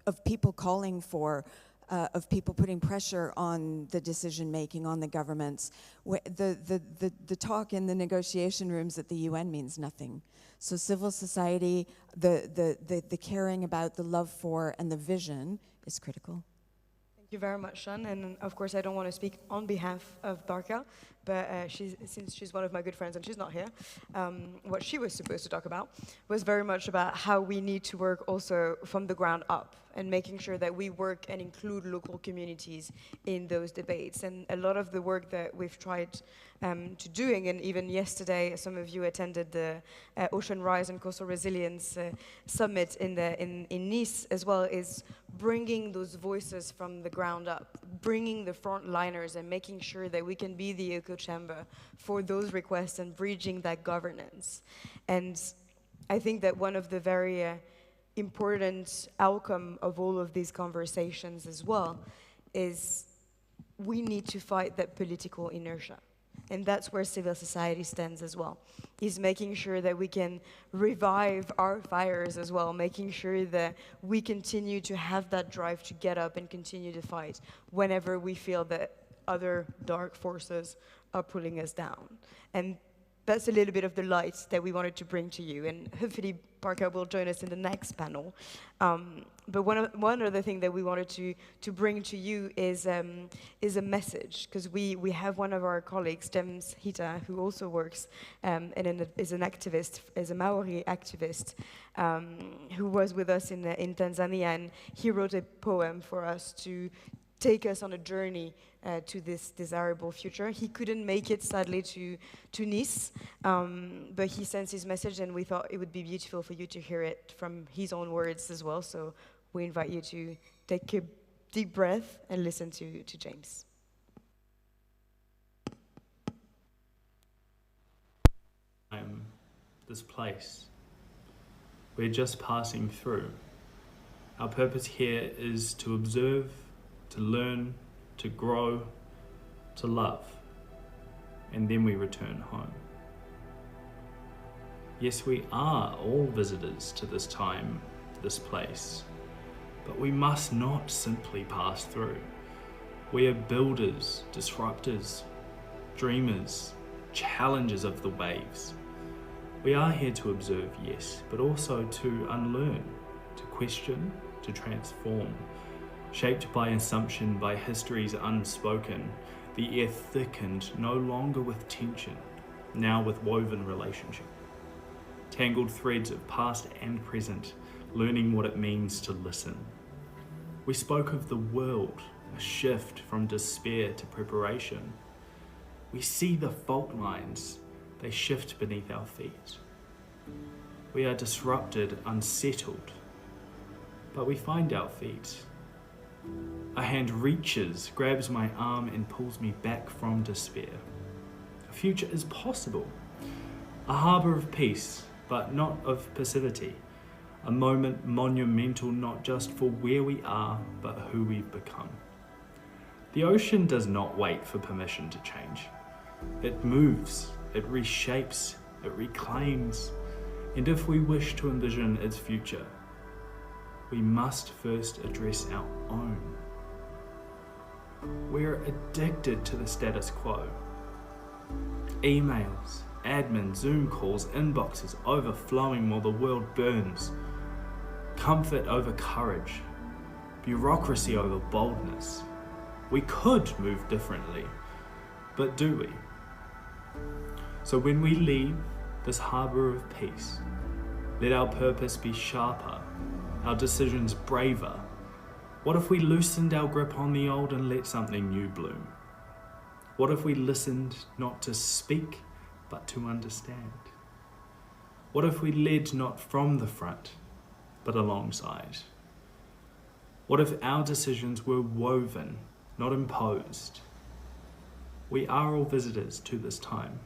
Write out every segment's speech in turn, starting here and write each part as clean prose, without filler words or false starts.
of people calling for, of people putting pressure on the decision making, on the governments. The talk in the negotiation rooms at the UN means nothing. So civil society, the caring about, the love for, and the vision is critical. Thank you very much, Sean. And of course, I don't want to speak on behalf of Barca, but since she's one of my good friends and she's not here, what she was supposed to talk about was very much about how we need to work also from the ground up and making sure that we work and include local communities in those debates. And a lot of the work that we've tried to doing, and even yesterday, some of you attended the Ocean Rise and Coastal Resilience Summit in Nice as well, is bringing those voices from the ground up, bringing the frontliners and making sure that we can be the echo chamber for those requests and bridging that governance. And I think that one of the very important outcome of all of these conversations as well is we need to fight that political inertia. And that's where civil society stands as well, is making sure that we can revive our fires as well, making sure that we continue to have that drive to get up and continue to fight whenever we feel that other dark forces are pulling us down. And that's a little bit of the light that we wanted to bring to you. And hopefully Parker will join us in the next panel. But one other thing that we wanted to bring to you is a message, because we have one of our colleagues, James Hita, who also works and is an activist, is a Maori activist, who was with us in Tanzania, and he wrote a poem for us to take us on a journey to this desirable future. He couldn't make it, sadly, to Nice, but he sends his message, and we thought it would be beautiful for you to hear it from his own words as well. So we invite you to take a deep breath and listen to James. This place, we're just passing through. Our purpose here is to observe, to learn, to grow, to love, and then we return home. Yes, we are all visitors to this time, this place, but we must not simply pass through. We are builders, disruptors, dreamers, challengers of the waves. We are here to observe, yes, but also to unlearn, to question, to transform, shaped by assumption, by histories unspoken, the air thickened, no longer with tension, now with woven relationship. Tangled threads of past and present, learning what it means to listen. We spoke of the world, a shift from despair to preparation. We see the fault lines, they shift beneath our feet. We are disrupted, unsettled, but we find our feet. A hand reaches, grabs my arm and pulls me back from despair. A future is possible. A harbour of peace, but not of passivity. A moment monumental not just for where we are, but who we've become. The ocean does not wait for permission to change. It moves, it reshapes, it reclaims. And if we wish to envision its future, we must first address our own. We're addicted to the status quo. Emails, admin, Zoom calls, inboxes overflowing while the world burns. Comfort over courage. Bureaucracy over boldness. We could move differently, but do we? So when we leave this harbour of peace, let our purpose be sharper, our decisions braver. What if we loosened our grip on the old and let something new bloom? What if we listened not to speak, but to understand? What if we led not from the front, but alongside? What if our decisions were woven, not imposed? We are all visitors to this time.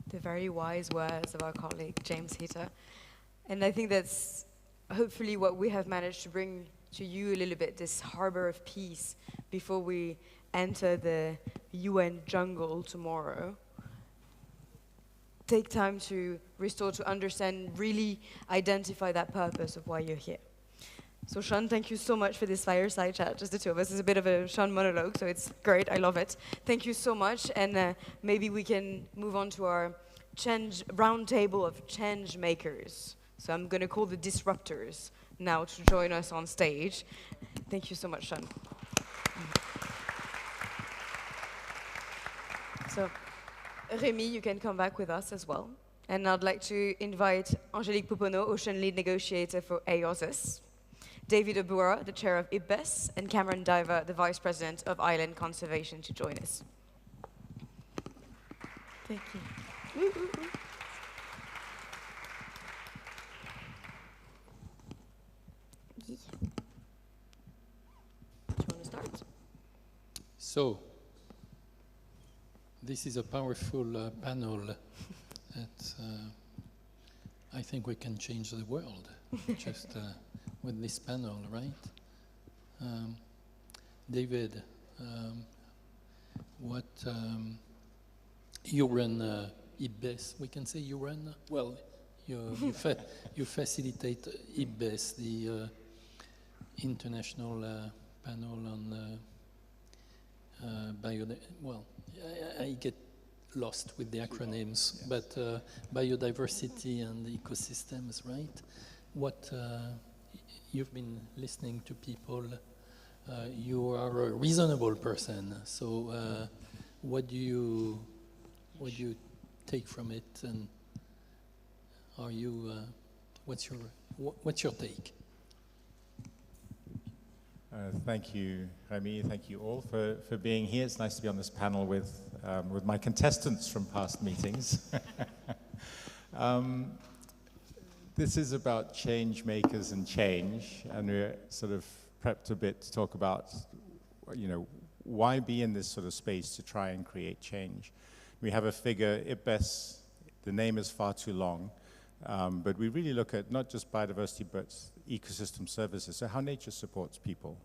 The very wise words of our colleague, James Hita. And I think that's hopefully what we have managed to bring to you a little bit, this harbor of peace before we enter the UN jungle tomorrow, take time to restore, to understand, really identify that purpose of why you're here. So Sean, thank you so much for this fireside chat, just the two of us. It's a bit of a Sean monologue, so it's great, I love it. Thank you so much, and maybe we can move on to our round table of change makers. So I'm gonna call the disruptors now to join us on stage. Thank you so much, Sean. So, Rémi, you can come back with us as well. And I'd like to invite Angélique Pouponneau, Ocean Lead Negotiator for AOSIS, David Obura, the Chair of IPBES, and Cameron Diver, the Vice President of Island Conservation, to join us. Thank you. Ooh, ooh, ooh. Do you want to start? So, this is a powerful panel that I think we can change the world just with this panel, right? David, what you run IPBES, we can say you run, well, you facilitate IPBES, the international panel on well, I get lost with the acronyms, yes. But biodiversity and ecosystems, right? What you've been listening to people, you are a reasonable person, so what do you take from it, and are you what's your take? Thank you, Rémi. Thank you all for being here. It's nice to be on this panel with my contestants from past meetings. This is about change makers and change, and we're sort of prepped a bit to talk about, you know, why be in this sort of space to try and create change. We have a figure, IPBES, the name is far too long, but we really look at not just biodiversity, but ecosystem services, so how nature supports people,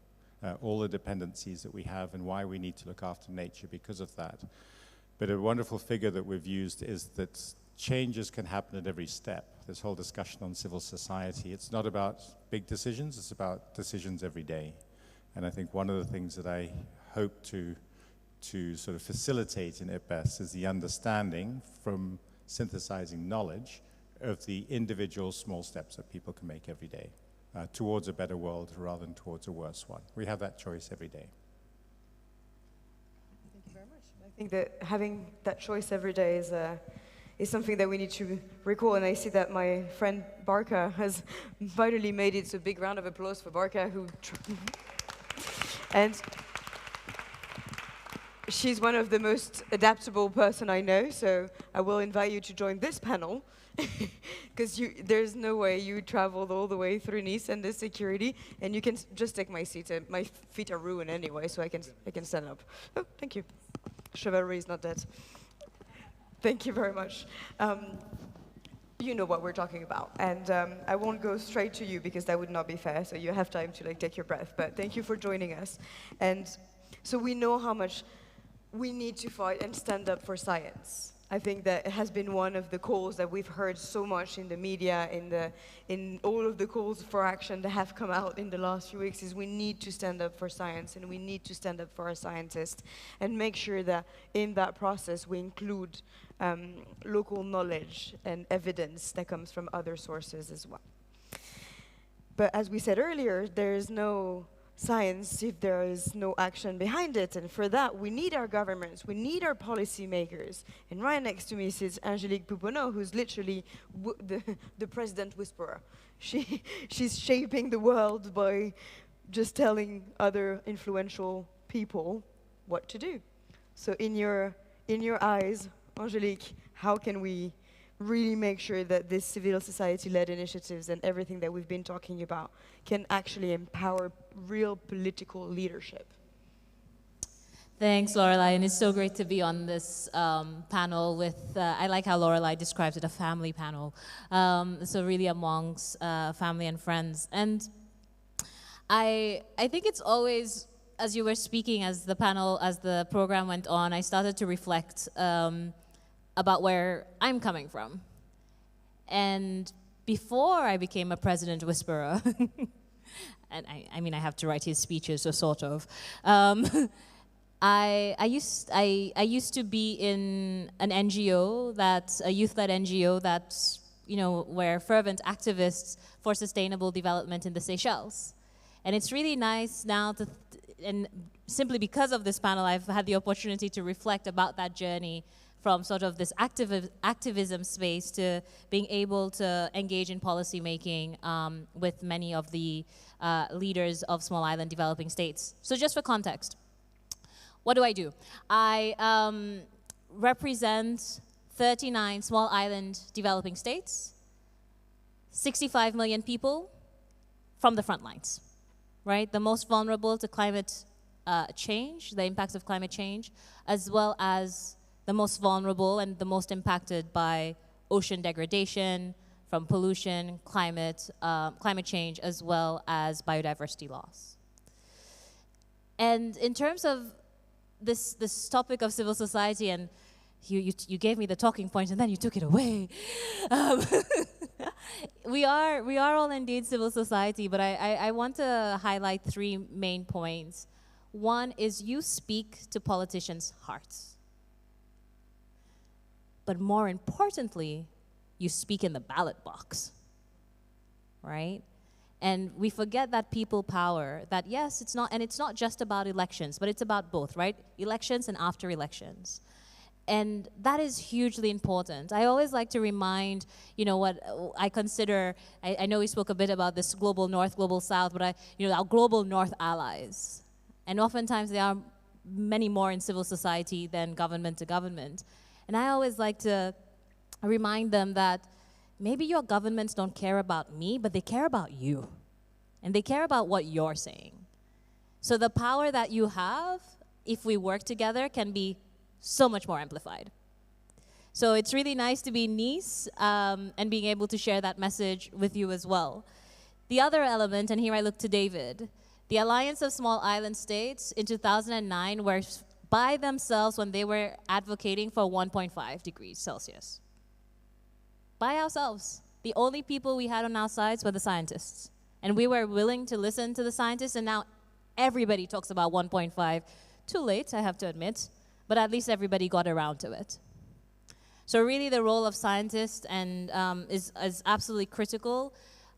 all the dependencies that we have and why we need to look after nature because of that. But a wonderful figure that we've used is that changes can happen at every step. This whole discussion on civil society, it's not about big decisions, it's about decisions every day. And I think one of the things that I hope to sort of facilitate in IPBES is the understanding from synthesizing knowledge of the individual small steps that people can make every day towards a better world rather than towards a worse one. We have that choice every day. Thank you very much. I think that having that choice every day is something that we need to recall, and I see that my friend Barca has vitally made it, so big round of applause for Barca, and she's one of the most adaptable person I know, so I will invite you to join this panel, because there's no way you traveled all the way through Nice and the security, and you can just take my seat. My feet are ruined anyway, so I can stand up. Oh, thank you. Chivalry is not dead. Thank you very much. You know what we're talking about, and I won't go straight to you because that would not be fair, so you have time to take your breath, but thank you for joining us. And so we know how much we need to fight and stand up for science. I think that it has been one of the calls that we've heard so much in the media, in all of the calls for action that have come out in the last few weeks, is we need to stand up for science, and we need to stand up for our scientists and make sure that in that process we include local knowledge and evidence that comes from other sources as well. But as we said earlier, there is no science if there is no action behind it, and for that we need our governments, we need our policymakers. And right next to me sits Angélique Pouponneau, who's literally the president whisperer. She's shaping the world by just telling other influential people what to do. So in your eyes, Angélique, how can we really make sure that this civil society-led initiatives and everything that we've been talking about can actually empower real political leadership? Thanks, Lorelai, and it's so great to be on this panel with, I like how Lorelai describes it, a family panel. So really amongst family and friends. And I think it's always as you were speaking, as the program went on, I started to reflect about where I'm coming from. And before I became a president whisperer, and I mean, I have to write his speeches, so sort of. I used to be in an NGO, a youth-led NGO that's, where fervent activists for sustainable development in the Seychelles. And it's really nice now and simply because of this panel, I've had the opportunity to reflect about that journey from sort of this activism space to being able to engage in policy making with many of the leaders of small island developing states. So just for context, what do? I represent 39 small island developing states, 65 million people from the front lines, right? The most vulnerable to climate change, the impacts of climate change, as well as the most vulnerable and the most impacted by ocean degradation from pollution, climate change, as well as biodiversity loss. And in terms of this topic of civil society, and you gave me the talking point and then you took it away. We are all indeed civil society, but I want to highlight three main points. One is you speak to politicians' hearts. But more importantly, you speak in the ballot box, right? And we forget that people power, that yes, it's not just about elections, but it's about both, right? Elections and after elections. And that is hugely important. I always like to remind, what I consider, I know we spoke a bit about this global north, global south, but our global north allies. And oftentimes there are many more in civil society than government to government. And I always like to remind them that maybe your governments don't care about me, but they care about you. And they care about what you're saying. So the power that you have, if we work together, can be so much more amplified. So it's really nice to be in Nice and being able to share that message with you as well. The other element, and here I look to David, the Alliance of Small Island States in 2009 were by themselves when they were advocating for 1.5 degrees Celsius. By ourselves. The only people we had on our sides were the scientists. And we were willing to listen to the scientists, and now everybody talks about 1.5. Too late, I have to admit, but at least everybody got around to it. So really the role of scientists and is absolutely critical.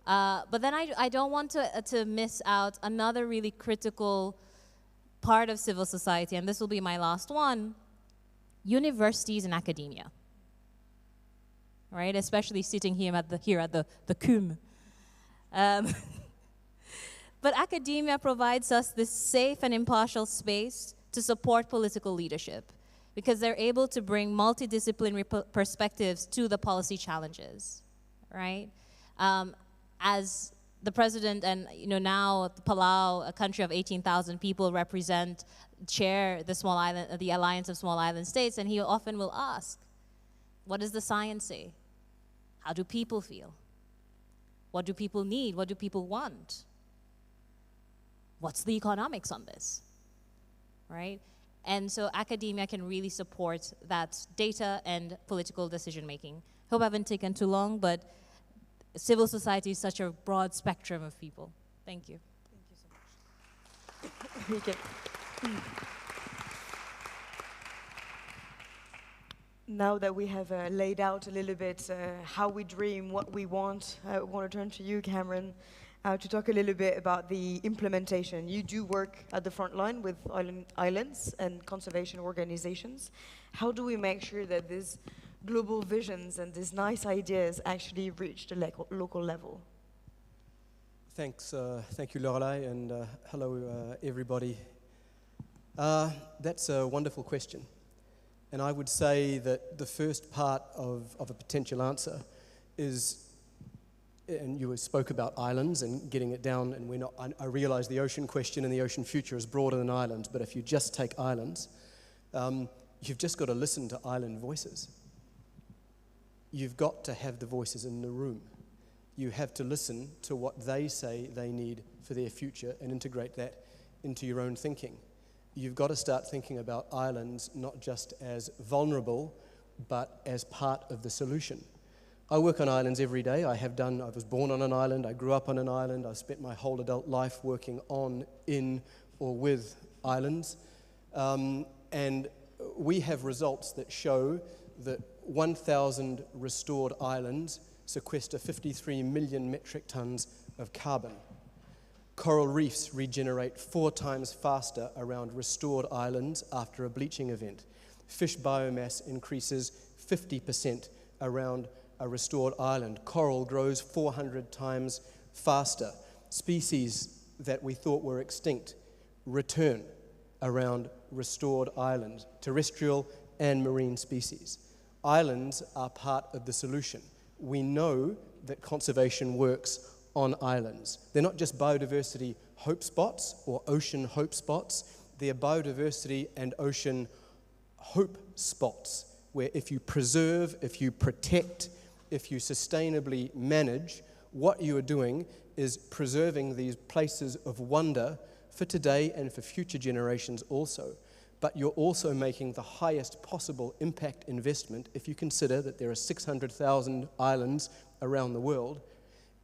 But then I don't want to miss out another really critical part of civil society, and this will be my last one, universities and academia, right? Especially sitting here at the CUM. But academia provides us this safe and impartial space to support political leadership because they're able to bring multidisciplinary perspectives to the policy challenges, right? As the president and now Palau, a country of 18,000 people, chair the Alliance of Small Island States, and he often will ask, what does the science say? How do people feel? What do people need? What do people want? What's the economics on this? Right? And so academia can really support that data and political decision making. Hope I haven't taken too long, but civil society is such a broad spectrum of people. Thank you. Thank you so much. Now that we have laid out a little bit how we dream, what we want, I want to turn to you, Cameron, to talk a little bit about the implementation. You do work at the front line with islands and conservation organizations. How do we make sure that these global visions and these nice ideas actually reach the local level? Thanks, thank you, Lorelei, and hello, everybody. That's a wonderful question. And I would say that the first part of a potential answer is, and you spoke about islands and getting it down, and I realize the ocean question and the ocean future is broader than islands, but if you just take islands, you've just got to listen to island voices. You've got to have the voices in the room. You have to listen to what they say they need for their future and integrate that into your own thinking. You've got to start thinking about islands not just as vulnerable, but as part of the solution. I work on islands every day. I was born on an island, I grew up on an island, I've spent my whole adult life working on, in, or with islands. And we have results that show that 1,000 restored islands sequester 53 million metric tons of carbon. Coral reefs regenerate 4 times faster around restored islands after a bleaching event. Fish biomass increases 50% around a restored island. Coral grows 400 times faster. Species that we thought were extinct return around restored islands, terrestrial and marine species. Islands are part of the solution. We know that conservation works on islands. They're not just biodiversity hope spots or ocean hope spots, they're biodiversity and ocean hope spots, where if you preserve, if you protect, if you sustainably manage, what you are doing is preserving these places of wonder for today and for future generations also. But you're also making the highest possible impact investment if you consider that there are 600,000 islands around the world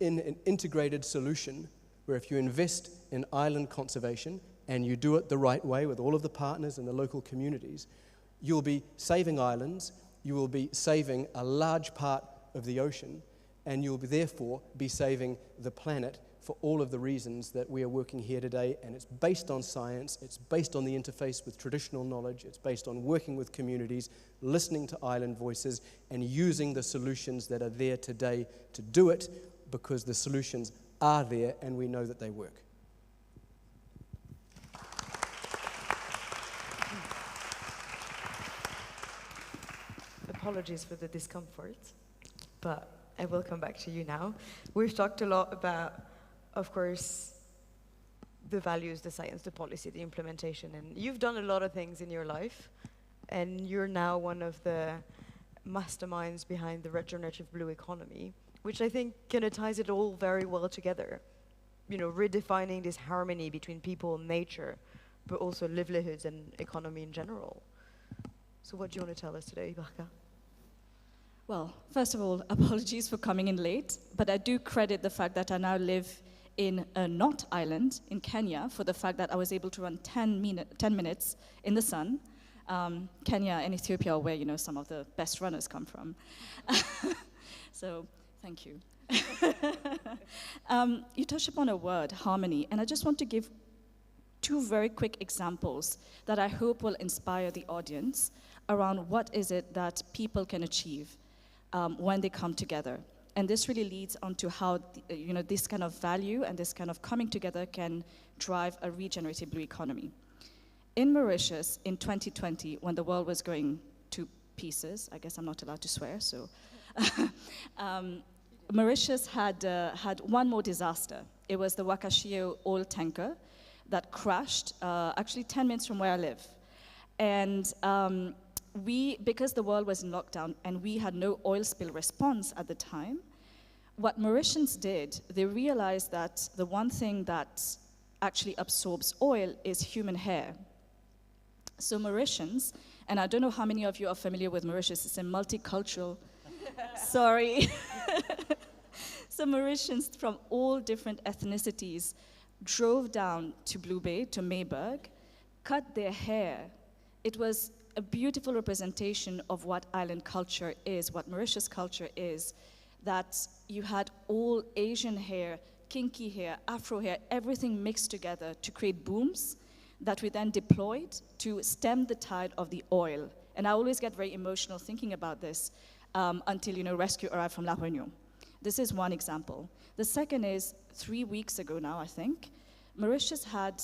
in an integrated solution where if you invest in island conservation and you do it the right way with all of the partners and the local communities, you'll be saving islands, you will be saving a large part of the ocean, and you'll therefore be saving the planet for all of the reasons that we are working here today. And it's based on science, it's based on the interface with traditional knowledge, it's based on working with communities, listening to island voices, and using the solutions that are there today to do it, because the solutions are there and we know that they work. Apologies for the discomfort, but I will come back to you now. We've talked a lot about, of course, the values, the science, the policy, the implementation, and you've done a lot of things in your life, and you're now one of the masterminds behind the regenerative blue economy, which I think kind of ties it all very well together. You know, redefining this harmony between people and nature, but also livelihoods and economy in general. So what do you want to tell us today, Barca? Well, first of all, apologies for coming in late, but I do credit the fact that I now live in a not island in Kenya for the fact that I was able to run 10 minutes in the sun. Kenya and Ethiopia are where, you know, some of the best runners come from. So, thank you. You touched upon a word, harmony, and I just want to give 2 very quick examples that I hope will inspire the audience around what is it that people can achieve when they come together. And this really leads onto how this kind of value and this kind of coming together can drive a regenerative blue economy. In Mauritius in 2020, when the world was going to pieces, I guess I'm not allowed to swear, so Mauritius had one more disaster. It was the Wakashio oil tanker that crashed actually 10 minutes from where I live. And because the world was in lockdown and we had no oil spill response at the time, what Mauritians did, they realized that the one thing that actually absorbs oil is human hair. So Mauritians, and I don't know how many of you are familiar with Mauritius, it's a multicultural, sorry. So Mauritians from all different ethnicities drove down to Blue Bay, to Mayberg, cut their hair. It was a beautiful representation of what island culture is, what Mauritius culture is, that you had all Asian hair, kinky hair, Afro hair, everything mixed together to create booms that we then deployed to stem the tide of the oil. And I always get very emotional thinking about this until, rescue arrived from La Réunion. This is one example. The second is 3 weeks ago now, I think, Mauritius had,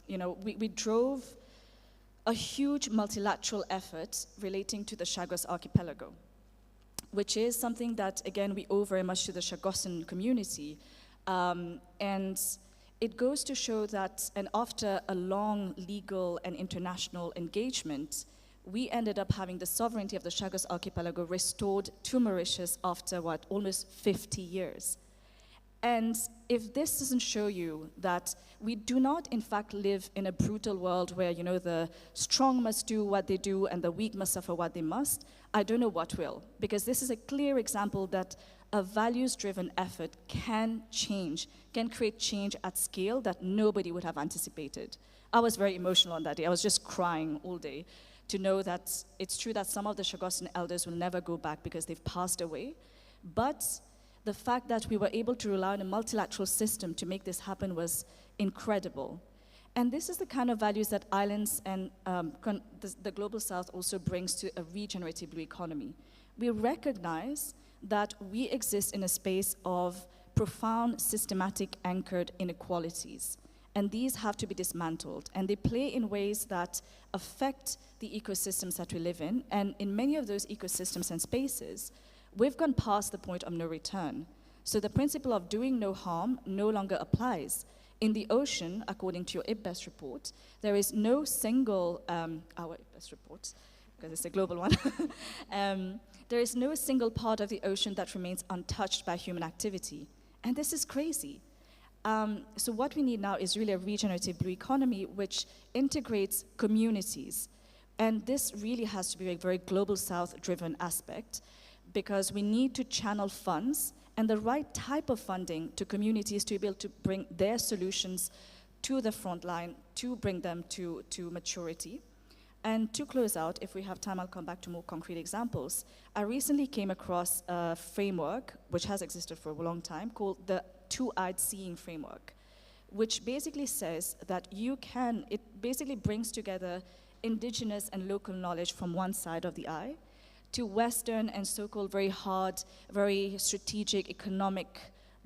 we drove a huge multilateral effort relating to the Chagos archipelago, which is something that, again, we owe very much to the Chagosan community. And it goes to show that, and after a long legal and international engagement, we ended up having the sovereignty of the Chagos archipelago restored to Mauritius after, almost 50 years. And if this doesn't show you that we do not, in fact, live in a brutal world where, the strong must do what they do and the weak must suffer what they must, I don't know what will. Because this is a clear example that a values-driven effort can change, can create change at scale that nobody would have anticipated. I was very emotional on that day. I was just crying all day to know that it's true that some of the Chagossian elders will never go back because they've passed away, but the fact that we were able to rely on a multilateral system to make this happen was incredible. And this is the kind of values that islands and the Global South also brings to a regenerative blue economy. We recognize that we exist in a space of profound, systematic, anchored inequalities. And these have to be dismantled. And they play in ways that affect the ecosystems that we live in. And in many of those ecosystems and spaces, we've gone past the point of no return. So the principle of doing no harm no longer applies. In the ocean, according to your IPBES report, there is no single, our IPBES report, because it's a global one, there is no single part of the ocean that remains untouched by human activity. And this is crazy. So what we need now is really a regenerative blue economy which integrates communities. And this really has to be a very Global South-driven aspect, because we need to channel funds and the right type of funding to communities to be able to bring their solutions to the front line, to bring them to maturity. And to close out, if we have time, I'll come back to more concrete examples. I recently came across a framework, which has existed for a long time, called the Two-Eyed Seeing Framework, which basically says that it basically brings together indigenous and local knowledge from one side of the eye, to Western and so-called very hard, very strategic, economic,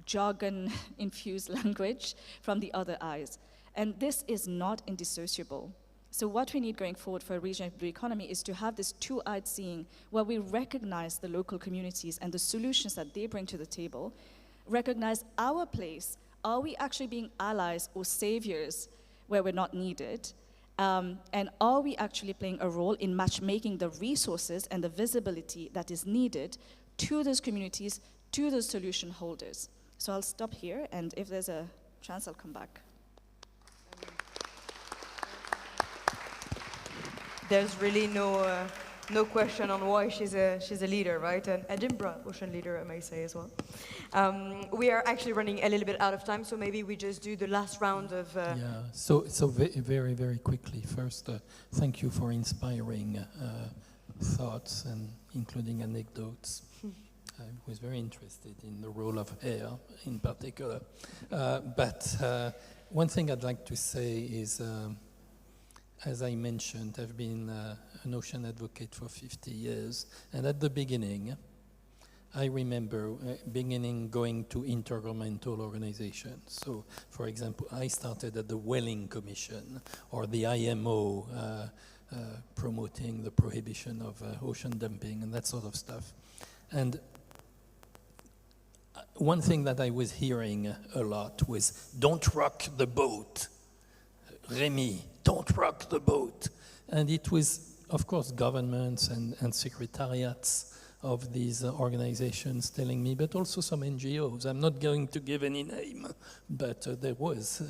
jargon-infused language from the other eyes. And this is not indissociable. So what we need going forward for a regional blue economy is to have this two-eyed seeing where we recognize the local communities and the solutions that they bring to the table, recognize our place. Are we actually being allies or saviors where we're not needed? And are we actually playing a role in matchmaking the resources and the visibility that is needed to those communities, to those solution holders? So I'll stop here, and if there's a chance, I'll come back. There's really no question on why she's a leader, right? An Edinburgh ocean leader, I may say as well. We are actually running a little bit out of time, so maybe we just do the last round of... Yeah, so very, very quickly. First, thank you for inspiring thoughts and including anecdotes. I was very interested in the role of air in particular. But one thing I'd like to say is, as I mentioned, I've been an ocean advocate for 50 years. And at the beginning, I remember going to intergovernmental organizations. So, for example, I started at the Whaling Commission or the IMO promoting the prohibition of ocean dumping and that sort of stuff. And one thing that I was hearing a lot was, don't rock the boat. Remy, don't rock the boat. And it was, of course, governments and secretariats of these organizations telling me, but also some NGOs. I'm not going to give any name, but there was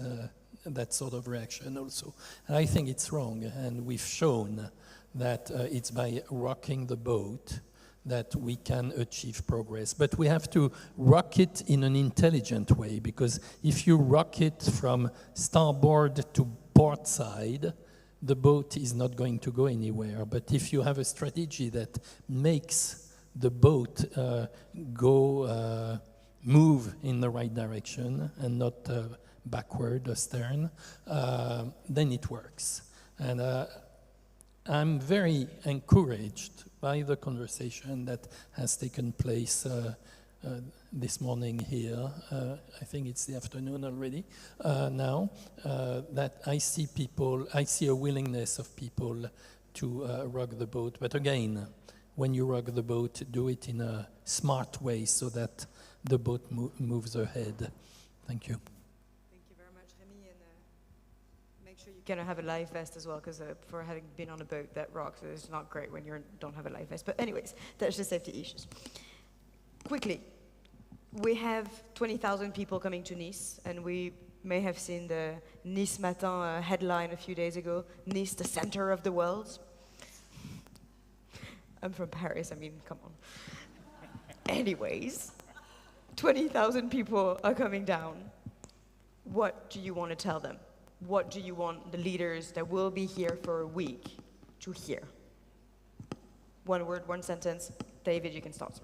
that sort of reaction also. And I think it's wrong, and we've shown that it's by rocking the boat that we can achieve progress. But we have to rock it in an intelligent way, because if you rock it from starboard to port side, the boat is not going to go anywhere. But if you have a strategy that makes the boat move in the right direction and not backward astern, then it works. And I'm very encouraged by the conversation that has taken place this morning here. I think it's the afternoon already now, that I see a willingness of people to rock the boat. But again, when you rock the boat, do it in a smart way so that the boat moves ahead. Thank you. Thank you very much, Remy, and make sure you kind of have a life vest as well, because for having been on a boat that rocks, it's not great when you don't have a life vest. But anyways, that's just safety issues. Quickly, we have 20,000 people coming to Nice, and we may have seen the Nice Matin headline a few days ago, Nice, the center of the world. I'm from Paris, I mean, come on. Anyways, 20,000 people are coming down. What do you want to tell them? What do you want the leaders that will be here for a week to hear? One word, one sentence. David, you can start.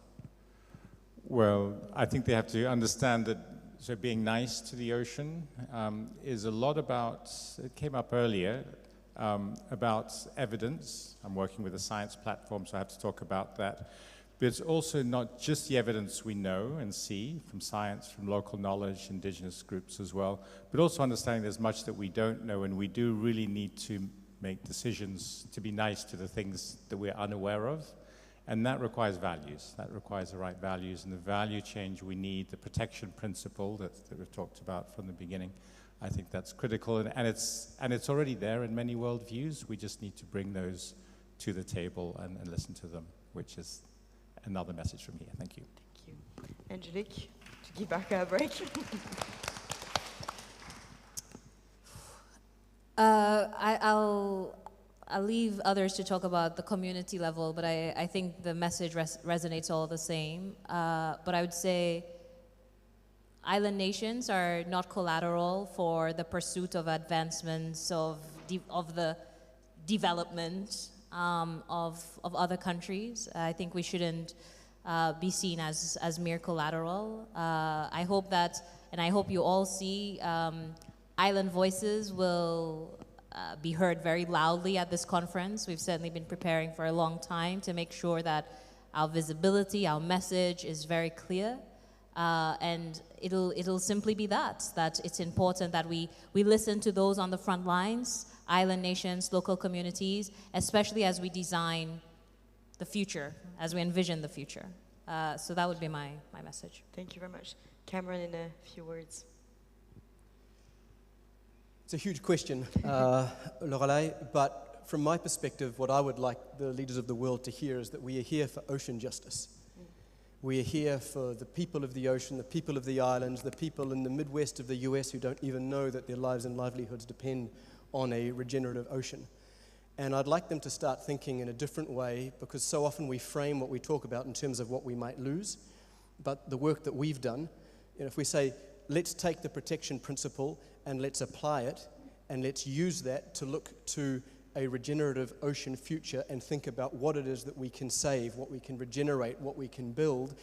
Well, I think they have to understand that being nice to the ocean is a lot about, it came up earlier, about evidence. I'm working with a science platform, so I have to talk about that. But it's also not just the evidence we know and see from science, from local knowledge, indigenous groups as well, but also understanding there's much that we don't know, and we do really need to make decisions to be nice to the things that we're unaware of. And that requires values. That requires the right values, and the value change we need, the protection principle that we've talked about from the beginning. I think that's critical, and it's already there in many worldviews. We just need to bring those to the table and listen to them, which is another message from here. Thank you. Thank you. Angelique, to give back a break. I'll leave others to talk about the community level, but I think the message resonates all the same. But I would say island nations are not collateral for the pursuit of advancements of the development of other countries. I think we shouldn't be seen as mere collateral. I hope that, and I hope you all see, island voices will be heard very loudly at this conference. We've certainly been preparing for a long time to make sure that our visibility, our message is very clear. And it'll simply be that it's important that we listen to those on the front lines, island nations, local communities, especially as we design the future, as we envision the future. So that would be my message. Thank you very much. Cameron, in a few words. It's a huge question, Lorelei, but from my perspective, what I would like the leaders of the world to hear is that we are here for ocean justice. We are here for the people of the ocean, the people of the islands, the people in the Midwest of the US who don't even know that their lives and livelihoods depend on a regenerative ocean. And I'd like them to start thinking in a different way, because so often we frame what we talk about in terms of what we might lose. But the work that we've done, if we say, let's take the protection principle and let's apply it, and let's use that to look to a regenerative ocean future and think about what it is that we can save, what we can regenerate, what we can build,